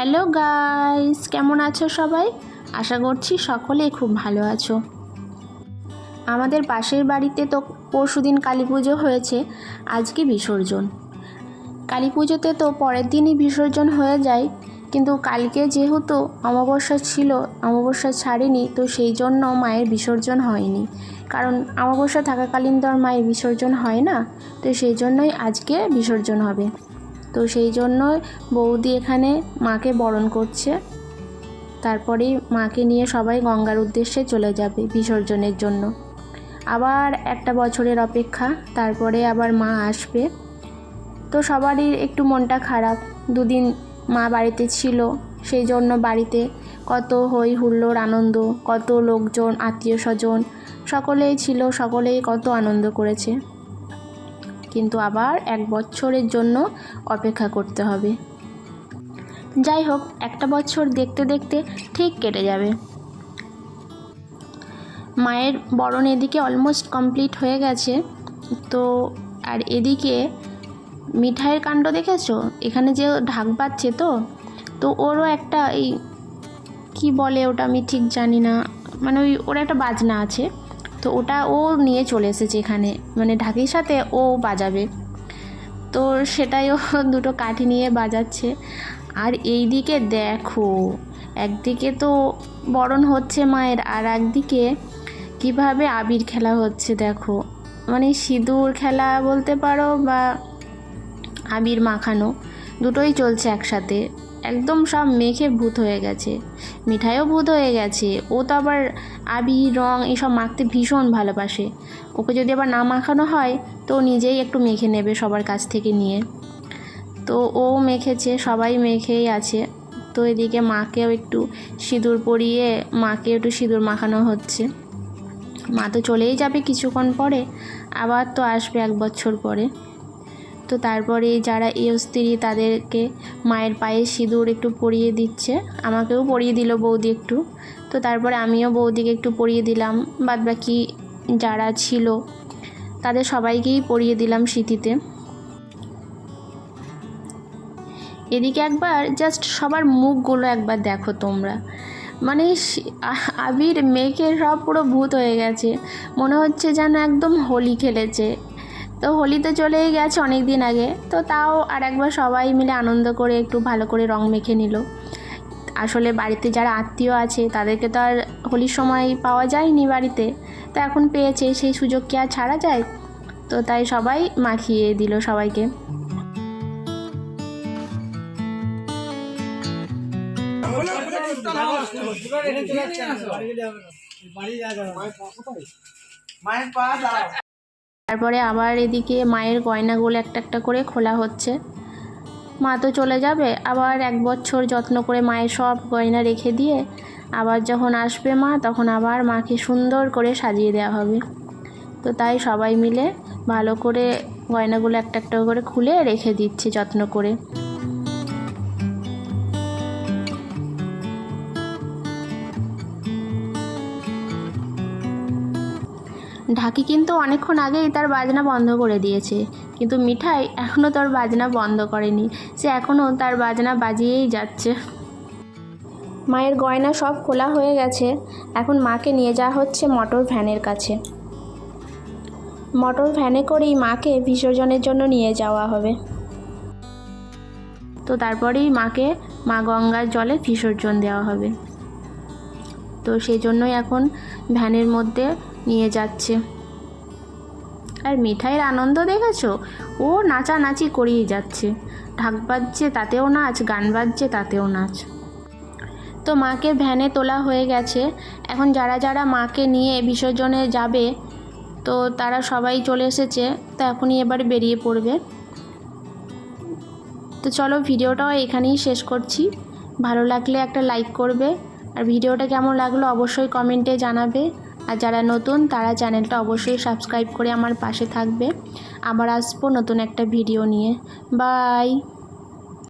Hello guys, কেমন আছো সবাই? আশা করছি সকলেই খুব ভালো আছো। আমাদের পাশের বাড়িতে তো পরশুদিন কালী পুজো হয়েছে, আজকে বিসর্জন। কালী পুজোতে তো পরের দিনই বিসর্জন হয়ে যায়, কিন্তু কালকে যেহেতু অমাবস্যা ছিল, অমাবস্যা ছাড়েনি, তো সেই জন্য মায়ের বিসর্জন হয়নি। কারণ অমাবস্যা থাকাকালীন তো আর মায়ের বিসর্জন হয় না, তো সেই জন্যই আজকে বিসর্জন হবে। তো সেই জন্যই বৌদি এখানে মাকে বরণ করছে। তারপরেই মাকে নিয়ে সবাই গঙ্গার উদ্দেশ্যে চলে যাবে বিসর্জনের জন্য। আবার একটা বছরের অপেক্ষা, তারপরে আবার মা আসবে। তো সবারই একটু মনটা খারাপ, দুদিন মা বাড়িতে ছিল, সেই জন্য বাড়িতে কত হই হুল্লোড় আনন্দ, কত লোকজন আত্মীয় স্বজন সকলেই ছিল, সকলেই কত আনন্দ করেছে। কিন্তু আবার এক বছরের জন্য অপেক্ষা করতে হবে। যাই হোক, একটা বছর দেখতে দেখতে ঠিক কেটে যাবে। মায়ের বরণ এদিকে অলমোস্ট কমপ্লিট হয়ে গেছে। তো আর এদিকে মিঠাইয়ের কাণ্ড দেখেছো? এখানে যে ঢাক বাজছে, তো ওরও একটা এই কি বলে ওটা আমি ঠিক জানি না, মানে ওর একটা বাজনা আছে, তো ওটা ও নিয়ে চলে এসেছে এখানে, মানে ঢাকির সাথে ও বাজাবে। তো সেটাই ও দুটো কাঠি নিয়ে বাজাচ্ছে। আর এই দিকে দেখো, একদিকে তো বরণ হচ্ছে মায়ের, আর একদিকে কিভাবে আবির খেলা হচ্ছে দেখো, মানে সিঁদুর খেলা বলতে পারো বা আবির মাখানো, দুটোই চলছে একসাথে। একদম সব মেখে ভূত হয়ে গেছে, মিঠাইও ভূত হয়ে গেছে। ও তো আবার আবির রং এসব মাখতে ভীষণ ভালোবাসে। ওকে যদি আবার না মাখানো হয় তো নিজেই একটু মেখে নেবে সবার কাছ থেকে নিয়ে। তো ও মেখেছে, সবাই মেখেই আছে। তো এদিকে মাকেও একটু সিঁদুর পরিয়ে মাকে একটু সিঁদুর মাখানো হচ্ছে। মা তো চলেই যাবে কিছুক্ষণ পরে, আবার তো আসবে এক বছর পরে। তো তারপরে যারা এই স্ত্রী তাদেরকে মায়ের পায়ে সিঁদুর একটু পরিয়ে দিচ্ছে, আমাকেও পরিয়ে দিল বৌদি একটু। তো তারপরে আমিও বৌদিকে একটু পরিয়ে দিলাম, বাদবাকি যারা ছিল তাদের সবাইকেই পরিয়ে দিলাম সিঁথিতে। এদিকে একবার জাস্ট সবার মুখগুলো একবার দেখো তোমরা, মানে আবির মেখে সব পুরো ভূত হয়ে গেছে, মনে হচ্ছে যেন একদম হোলি খেলেছে। তো হোলি তো চলেই গেছে অনেক দিন আগে, তো তাও আর একবার সবাই মিলে আনন্দ করে একটু ভালো করে রং মেখে নিল। আসলে বাড়িতে যারা আত্মীয় আছে তাদেরকে তো আর হোলির সময় পাওয়া যায়নি বাড়িতে, তো এখন পেয়েছে, সেই সুযোগ কি আর ছাড়া যায়? তো তাই সবাই মাখিয়ে দিল সবাইকে। তারপরে আবার এদিকে মায়ের গয়নাগুলো একটা একটা করে খোলা হচ্ছে। মা তো চলে যাবে, আবার এক বছর যত্ন করে মায়ের সব গয়না রেখে দিয়ে আবার যখন আসবে মা, তখন আবার মাকে সুন্দর করে সাজিয়ে দেওয়া হবে। তো তাই সবাই মিলে ভালো করে গয়নাগুলো একটা একটা করে খুলে রেখে দিচ্ছে যত্ন করে। ঢাকি কিন্তু অনেকক্ষণ আগেই তার বাজনা বন্ধ করে দিয়েছে, কিন্তু মিঠাই এখনও তার বাজনা বন্ধ করেনি, সে এখনও তার বাজনা বাজিয়েই যাচ্ছে। মায়ের গয়না সব খোলা হয়ে গেছে, এখন মাকে নিয়ে যাওয়া হচ্ছে মোটর ভ্যানের কাছে। মোটর ভ্যানে করেই মাকে বিসর্জনের জন্য নিয়ে যাওয়া হবে। তো তারপরেই মাকে মা গঙ্গার জলে বিসর্জন দেওয়া হবে। তো সেই জন্যই এখন ভ্যানের মধ্যে নিয়ে যাচ্ছে। আর মিঠাইয়ের আনন্দ দেখেছো? ও নাচানাচি করেই যাচ্ছে, ঢাক বাজছে তাতেও নাচ, গান বাজছে তাতেও নাচ। তো মাকে ভ্যানে তোলা হয়ে গেছে, এখন যারা যারা মাকে নিয়ে বিসর্জনে যাবে তো তারা সবাই চলে এসেছে, তো এখনই এবার বেরিয়ে পড়বে। তো চলো, ভিডিওটাও এখানেই শেষ করছি। ভালো লাগলে একটা লাইক করবে, আর ভিডিওটা কেমন লাগলো অবশ্যই কমেন্টে জানাবে। আর যারা নতুন তারা চ্যানেলটা অবশ্যই সাবস্ক্রাইব করে আমার পাশে থাকবে। আবার আসবো নতুন একটা ভিডিও নিয়ে। বাই।